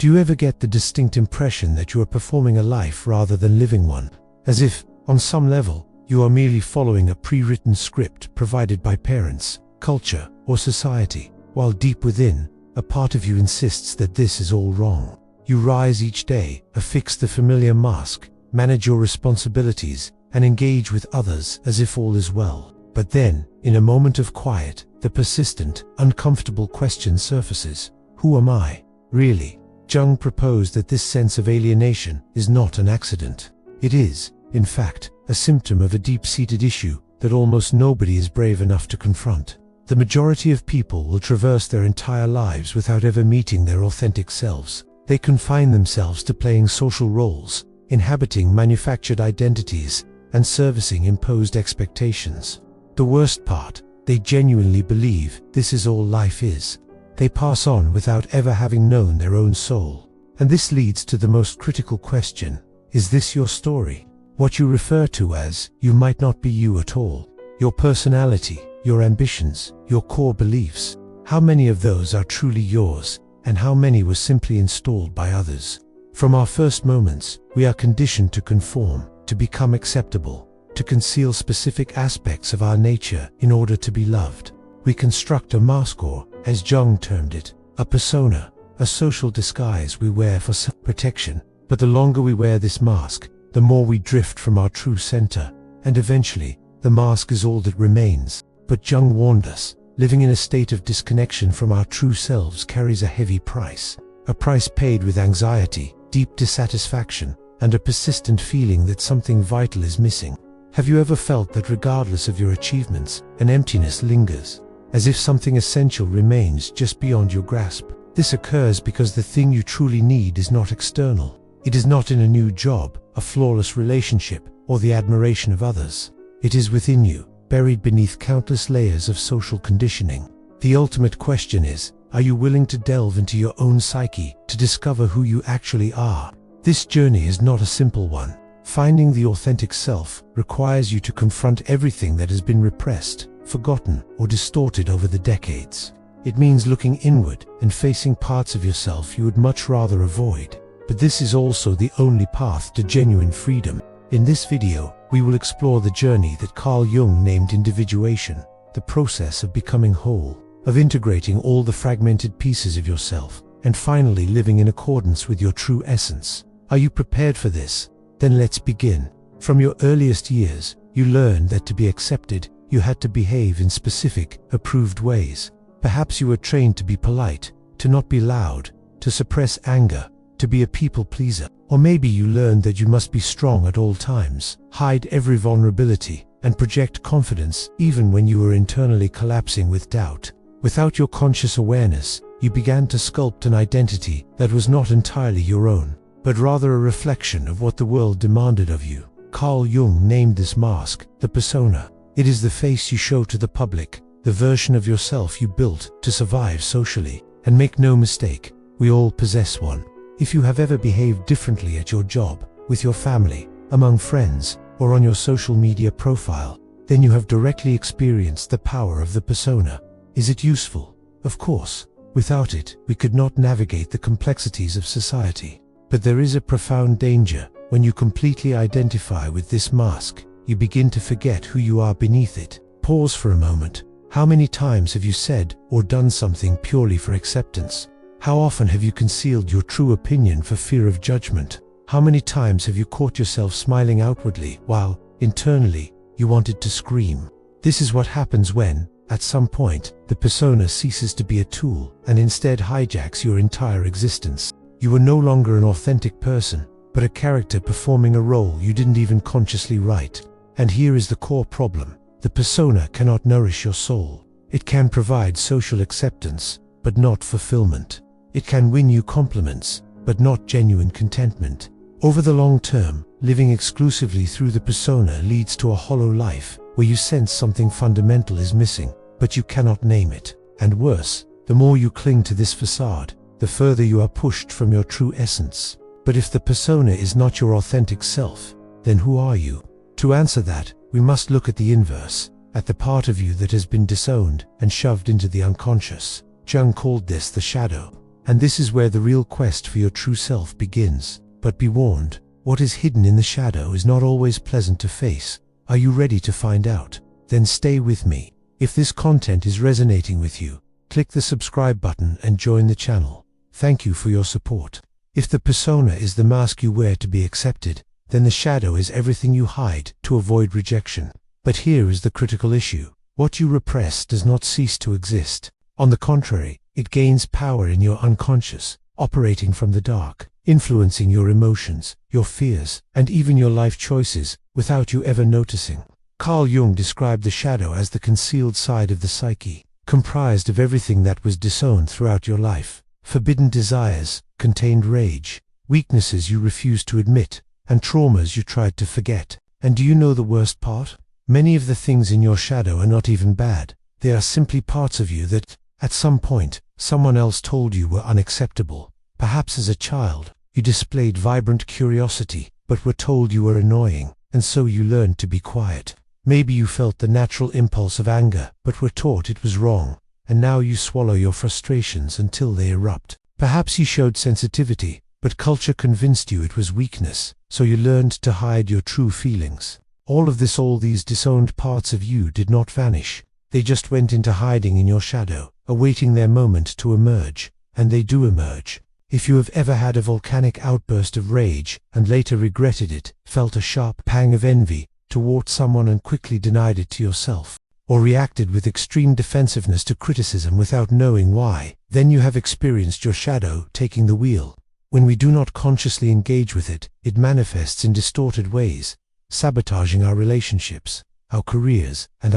Do you ever get the distinct impression that you are performing a life rather than living one? As if, on some level, you are merely following a pre-written script provided by parents, culture, or society, while deep within, a part of you insists that this is all wrong. You rise each day, affix the familiar mask, manage your responsibilities, and engage with others as if all is well. But then, in a moment of quiet, the persistent, uncomfortable question surfaces. Who am I, really? Jung proposed that this sense of alienation is not an accident. It is, in fact, a symptom of a deep-seated issue that almost nobody is brave enough to confront. The majority of people will traverse their entire lives without ever meeting their authentic selves. They confine themselves to playing social roles, inhabiting manufactured identities, and servicing imposed expectations. The worst part, they genuinely believe this is all life is. They pass on without ever having known their own soul. And this leads to the most critical question: is this your story? What you refer to as you might not be you at all. Your personality, your ambitions, your core beliefs. How many of those are truly yours, and how many were simply installed by others? From our first moments, we are conditioned to conform, to become acceptable, to conceal specific aspects of our nature in order to be loved. We construct a mask, or, as Jung termed it, a persona, a social disguise we wear for self-protection. But the longer we wear this mask, the more we drift from our true center, and eventually, the mask is all that remains. But Jung warned us, living in a state of disconnection from our true selves carries a heavy price. A price paid with anxiety, deep dissatisfaction, and a persistent feeling that something vital is missing. Have you ever felt that regardless of your achievements, an emptiness lingers, as if something essential remains just beyond your grasp? This occurs because the thing you truly need is not external. It is not in a new job, a flawless relationship, or the admiration of others. It is within you, buried beneath countless layers of social conditioning. The ultimate question is, are you willing to delve into your own psyche to discover who you actually are? This journey is not a simple one. Finding the authentic self requires you to confront everything that has been repressed, forgotten, or distorted over the decades. It means looking inward and facing parts of yourself you would much rather avoid. But this is also the only path to genuine freedom. In this video, we will explore the journey that Carl Jung named individuation, the process of becoming whole, of integrating all the fragmented pieces of yourself, and finally living in accordance with your true essence. Are you prepared for this? Then let's begin. From your earliest years, you learned that to be accepted, you had to behave in specific, approved ways. Perhaps you were trained to be polite, to not be loud, to suppress anger, to be a people pleaser. Or maybe you learned that you must be strong at all times, hide every vulnerability, and project confidence even when you were internally collapsing with doubt. Without your conscious awareness, you began to sculpt an identity that was not entirely your own, but rather a reflection of what the world demanded of you. Carl Jung named this mask the persona. It is the face you show to the public, the version of yourself you built to survive socially. And make no mistake, we all possess one. If you have ever behaved differently at your job, with your family, among friends, or on your social media profile, then you have directly experienced the power of the persona. Is it useful? Of course. Without it, we could not navigate the complexities of society. But there is a profound danger. When you completely identify with this mask, you begin to forget who you are beneath it. Pause for a moment. How many times have you said or done something purely for acceptance? How often have you concealed your true opinion for fear of judgment? How many times have you caught yourself smiling outwardly while, internally, you wanted to scream? This is what happens when, at some point, the persona ceases to be a tool and instead hijacks your entire existence. You are no longer an authentic person, but a character performing a role you didn't even consciously write. And here is the core problem. The persona cannot nourish your soul. It can provide social acceptance, but not fulfillment. It can win you compliments, but not genuine contentment. Over the long term, living exclusively through the persona leads to a hollow life, where you sense something fundamental is missing, but you cannot name it. And worse, the more you cling to this facade, the further you are pushed from your true essence. But if the persona is not your authentic self, then who are you? To answer that, we must look at the inverse, at the part of you that has been disowned and shoved into the unconscious. Jung called this the shadow. And this is where the real quest for your true self begins. But be warned, what is hidden in the shadow is not always pleasant to face. Are you ready to find out? Then stay with me. If this content is resonating with you, click the subscribe button and join the channel. Thank you for your support. If the persona is the mask you wear to be accepted, then the shadow is everything you hide to avoid rejection. But here is the critical issue. What you repress does not cease to exist. On the contrary, it gains power in your unconscious, operating from the dark, influencing your emotions, your fears, and even your life choices, without you ever noticing. Carl Jung described the shadow as the concealed side of the psyche, comprised of everything that was disowned throughout your life: forbidden desires, contained rage, weaknesses you refused to admit, and traumas you tried to forget. And do you know the worst part? Many of the things in your shadow are not even bad. They are simply parts of you that, at some point, someone else told you were unacceptable. Perhaps as a child, you displayed vibrant curiosity, but were told you were annoying, and so you learned to be quiet. Maybe you felt the natural impulse of anger, but were taught it was wrong, and now you swallow your frustrations until they erupt. Perhaps you showed sensitivity, but culture convinced you it was weakness, so you learned to hide your true feelings. All these disowned parts of you did not vanish. They just went into hiding in your shadow, awaiting their moment to emerge, and they do emerge. If you have ever had a volcanic outburst of rage, and later regretted it, felt a sharp pang of envy toward someone and quickly denied it to yourself, or reacted with extreme defensiveness to criticism without knowing why, then you have experienced your shadow taking the wheel. When we do not consciously engage with it, it manifests in distorted ways, sabotaging our relationships, our careers, and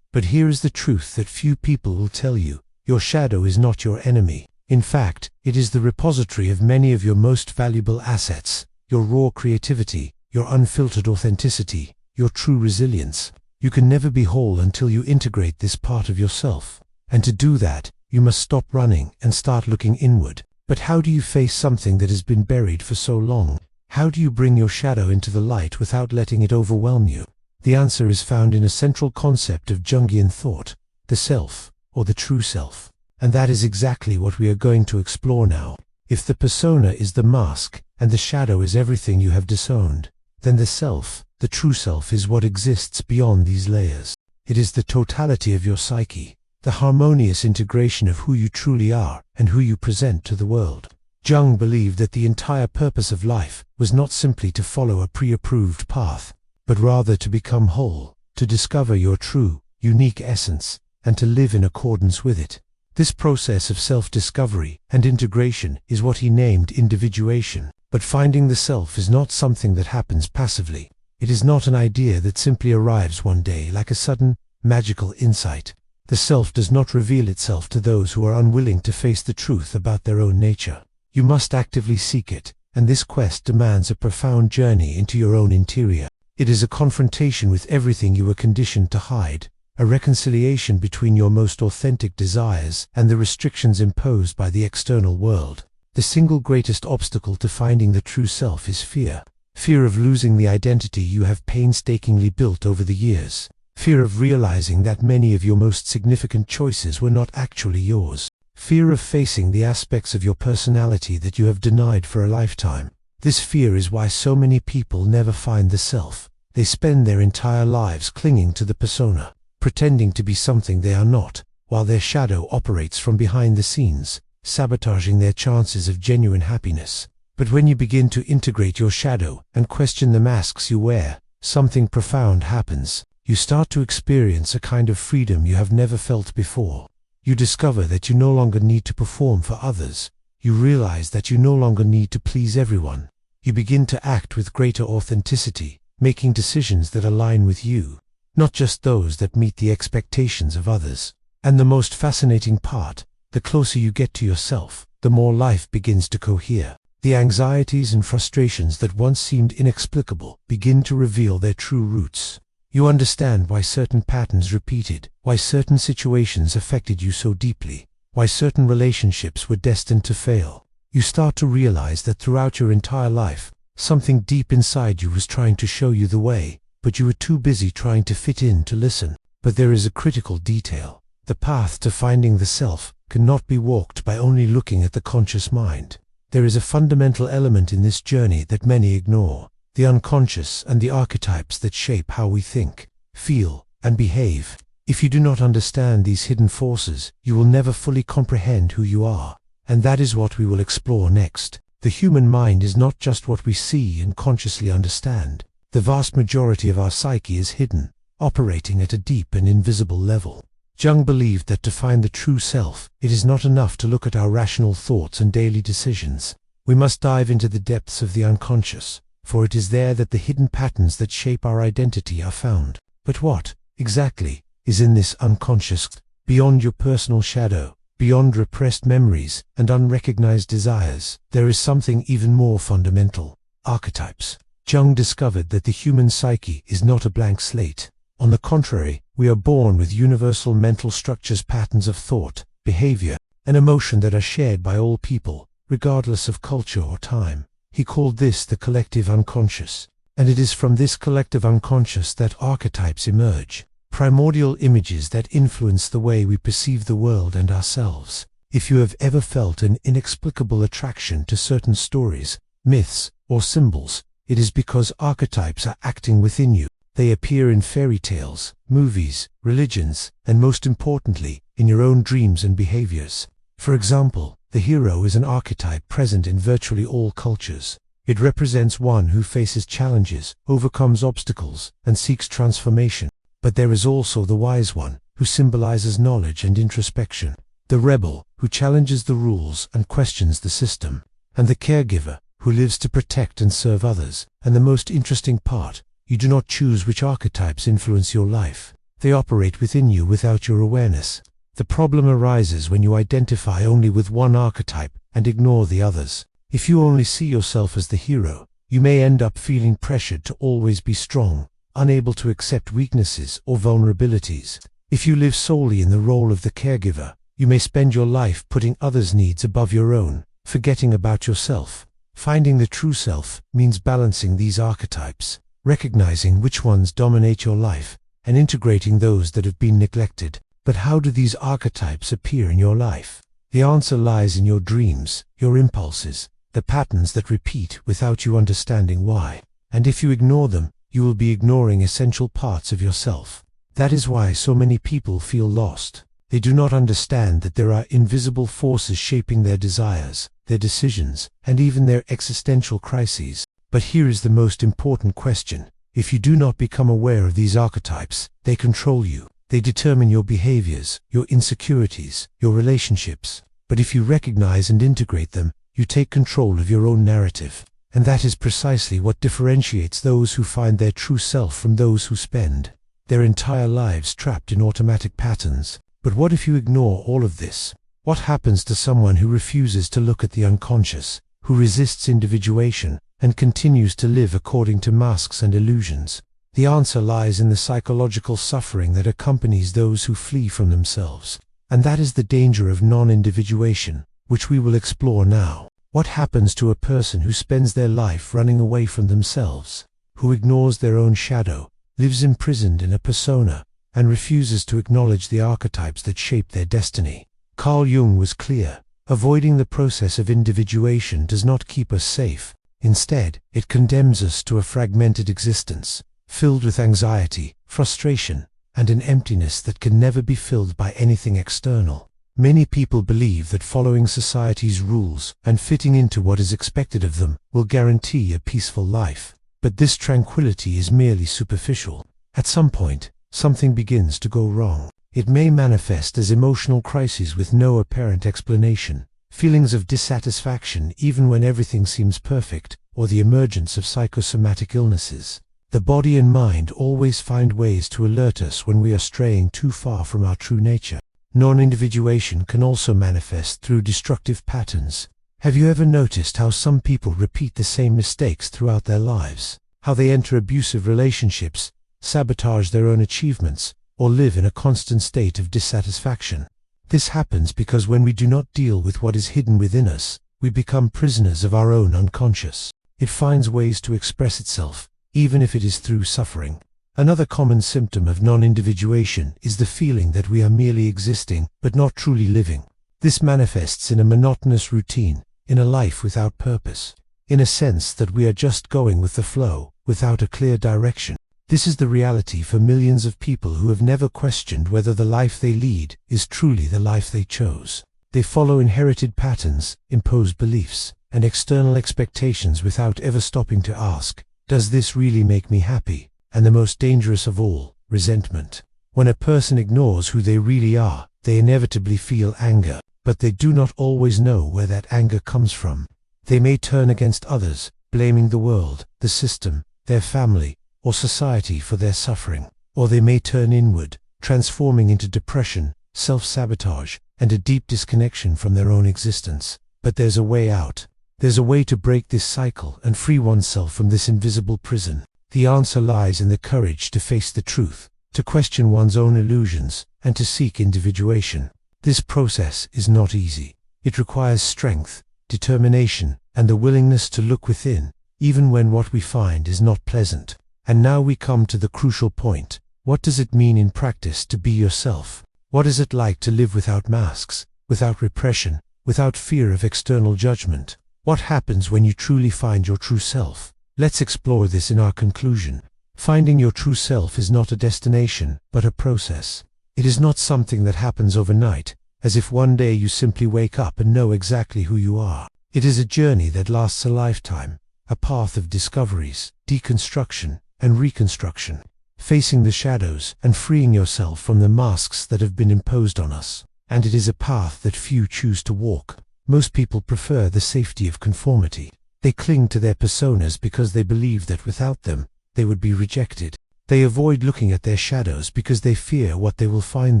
But here is the truth that few people will tell you. Your shadow is not your enemy. In fact, it is the repository of many of your most valuable assets: your raw creativity, your unfiltered authenticity, your true resilience. You can never be whole until you integrate this part of yourself. And to do that, you must stop running and start looking inward. But how do you face something that has been buried for so long? How do you bring your shadow into the light without letting it overwhelm you? The answer is found in a central concept of Jungian thought: the self, or the true self. And that is exactly what we are going to explore now. If the persona is the mask, and the shadow is everything you have disowned, then the self, the true self, is what exists beyond these layers. It is the totality of your psyche, the harmonious integration of who you truly are and who you present to the world. Jung believed that the entire purpose of life was not simply to follow a pre-approved path, but rather to become whole, to discover your true, unique essence, and to live in accordance with it. This process of self-discovery and integration is what he named individuation. But finding the self is not something that happens passively. It is not an idea that simply arrives one day like a sudden, magical insight. The self does not reveal itself to those who are unwilling to face the truth about their own nature. You must actively seek it, and this quest demands a profound journey into your own interior. It is a confrontation with everything you were conditioned to hide, a reconciliation between your most authentic desires and the restrictions imposed by the external world. The single greatest obstacle to finding the true self is fear. Fear of losing the identity you have painstakingly built over the years. Fear of realizing that many of your most significant choices were not actually yours. Fear of facing the aspects of your personality that you have denied for a lifetime. This fear is why so many people never find the self. They spend their entire lives clinging to the persona, pretending to be something they are not, while their shadow operates from behind the scenes, sabotaging their chances of genuine happiness. But when you begin to integrate your shadow and question the masks you wear, something profound happens. You start to experience a kind of freedom you have never felt before. You discover that you no longer need to perform for others. You realize that you no longer need to please everyone. You begin to act with greater authenticity, making decisions that align with you, not just those that meet the expectations of others. And the most fascinating part, the closer you get to yourself, the more life begins to cohere. The anxieties and frustrations that once seemed inexplicable begin to reveal their true roots. You understand why certain patterns repeated, why certain situations affected you so deeply, why certain relationships were destined to fail. You start to realize that throughout your entire life, something deep inside you was trying to show you the way, but you were too busy trying to fit in to listen. But there is a critical detail. The path to finding the self cannot be walked by only looking at the conscious mind. There is a fundamental element in this journey that many ignore: the unconscious and the archetypes that shape how we think, feel, and behave. If you do not understand these hidden forces, you will never fully comprehend who you are. And that is what we will explore next. The human mind is not just what we see and consciously understand. The vast majority of our psyche is hidden, operating at a deep and invisible level. Jung believed that to find the true self, it is not enough to look at our rational thoughts and daily decisions. We must dive into the depths of the unconscious, for it is there that the hidden patterns that shape our identity are found. But what, exactly, is in this unconscious, beyond your personal shadow, beyond repressed memories and unrecognized desires? There is something even more fundamental: archetypes. Jung discovered that the human psyche is not a blank slate. On the contrary, we are born with universal mental structures, patterns of thought, behavior, and emotion that are shared by all people, regardless of culture or time. He called this the collective unconscious. And it is from this collective unconscious that archetypes emerge, primordial images that influence the way we perceive the world and ourselves. If you have ever felt an inexplicable attraction to certain stories, myths, or symbols, it is because archetypes are acting within you. They appear in fairy tales, movies, religions, and most importantly, in your own dreams and behaviors. For example, the hero is an archetype present in virtually all cultures. It represents one who faces challenges, overcomes obstacles, and seeks transformation. But there is also the wise one, who symbolizes knowledge and introspection; the rebel, who challenges the rules and questions the system; and the caregiver, who lives to protect and serve others. And the most interesting part: you do not choose which archetypes influence your life. They operate within you without your awareness. The problem arises when you identify only with one archetype and ignore the others. If you only see yourself as the hero, you may end up feeling pressured to always be strong, unable to accept weaknesses or vulnerabilities. If you live solely in the role of the caregiver, you may spend your life putting others' needs above your own, forgetting about yourself. Finding the true self means balancing these archetypes, recognizing which ones dominate your life, and integrating those that have been neglected. But how do these archetypes appear in your life? The answer lies in your dreams, your impulses, the patterns that repeat without you understanding why. And if you ignore them, you will be ignoring essential parts of yourself. That is why so many people feel lost. They do not understand that there are invisible forces shaping their desires, their decisions, and even their existential crises. But here is the most important question: if you do not become aware of these archetypes, they control you. They determine your behaviors, your insecurities, your relationships. But if you recognize and integrate them, you take control of your own narrative. And that is precisely what differentiates those who find their true self from those who spend their entire lives trapped in automatic patterns. But what if you ignore all of this? What happens to someone who refuses to look at the unconscious, who resists individuation, and continues to live according to masks and illusions? The answer lies in the psychological suffering that accompanies those who flee from themselves. And that is the danger of non-individuation, which we will explore now. What happens to a person who spends their life running away from themselves, who ignores their own shadow, lives imprisoned in a persona, and refuses to acknowledge the archetypes that shape their destiny? Carl Jung was clear: avoiding the process of individuation does not keep us safe. Instead, it condemns us to a fragmented existence, filled with anxiety, frustration, and an emptiness that can never be filled by anything external. Many people believe that following society's rules and fitting into what is expected of them will guarantee a peaceful life. But this tranquility is merely superficial. At some point, something begins to go wrong. It may manifest as emotional crises with no apparent explanation, feelings of dissatisfaction even when everything seems perfect, or the emergence of psychosomatic illnesses. The body and mind always find ways to alert us when we are straying too far from our true nature. Non-individuation can also manifest through destructive patterns. Have you ever noticed how some people repeat the same mistakes throughout their lives? How they enter abusive relationships, sabotage their own achievements, or live in a constant state of dissatisfaction? This happens because when we do not deal with what is hidden within us, we become prisoners of our own unconscious. It finds ways to express itself, even if it is through suffering. Another common symptom of non-individuation is the feeling that we are merely existing, but not truly living. This manifests in a monotonous routine, in a life without purpose, in a sense that we are just going with the flow, without a clear direction. This is the reality for millions of people who have never questioned whether the life they lead is truly the life they chose. They follow inherited patterns, imposed beliefs, and external expectations without ever stopping to ask, does this really make me happy? And the most dangerous of all, resentment. When a person ignores who they really are, they inevitably feel anger, but they do not always know where that anger comes from. They may turn against others, blaming the world, the system, their family, or society for their suffering. Or they may turn inward, transforming into depression, self-sabotage, and a deep disconnection from their own existence. But there's a way out. There's a way to break this cycle and free oneself from this invisible prison. The answer lies in the courage to face the truth, to question one's own illusions, and to seek individuation. This process is not easy. It requires strength, determination, and the willingness to look within, even when what we find is not pleasant. And now we come to the crucial point. What does it mean in practice to be yourself? What is it like to live without masks, without repression, without fear of external judgment? What happens when you truly find your true self? Let's explore this in our conclusion. Finding your true self is not a destination, but a process. It is not something that happens overnight, as if one day you simply wake up and know exactly who you are. It is a journey that lasts a lifetime, a path of discoveries, deconstruction, and reconstruction, facing the shadows and freeing yourself from the masks that have been imposed on us. And it is a path that few choose to walk. Most people prefer the safety of conformity. They cling to their personas because they believe that without them, they would be rejected. They avoid looking at their shadows because they fear what they will find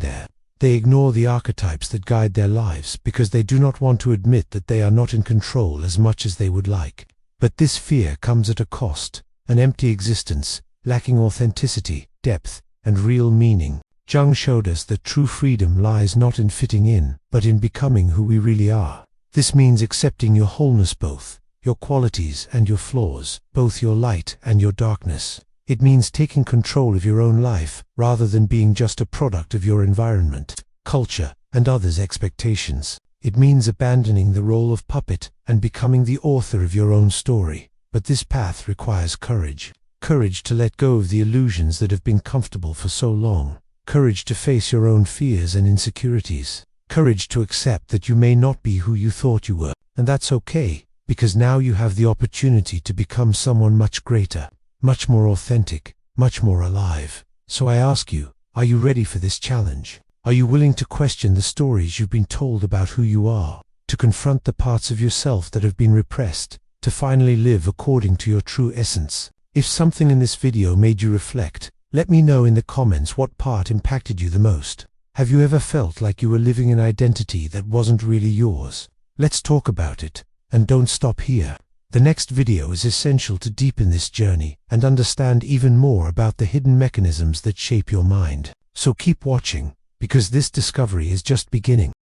there. They ignore the archetypes that guide their lives because they do not want to admit that they are not in control as much as they would like. But this fear comes at a cost, an empty existence, lacking authenticity, depth, and real meaning. Jung showed us that true freedom lies not in fitting in, but in becoming who we really are. This means accepting your wholeness, both your qualities and your flaws, both your light and your darkness. It means taking control of your own life, rather than being just a product of your environment, culture, and others' expectations. It means abandoning the role of puppet and becoming the author of your own story. But this path requires courage. Courage to let go of the illusions that have been comfortable for so long. Courage to face your own fears and insecurities. Courage to accept that you may not be who you thought you were. And that's okay, because now you have the opportunity to become someone much greater, much more authentic, much more alive. So I ask you, are you ready for this challenge? Are you willing to question the stories you've been told about who you are, to confront the parts of yourself that have been repressed, to finally live according to your true essence? If something in this video made you reflect, let me know in the comments what part impacted you the most. Have you ever felt like you were living an identity that wasn't really yours? Let's talk about it, and don't stop here. The next video is essential to deepen this journey and understand even more about the hidden mechanisms that shape your mind. So keep watching, because this discovery is just beginning.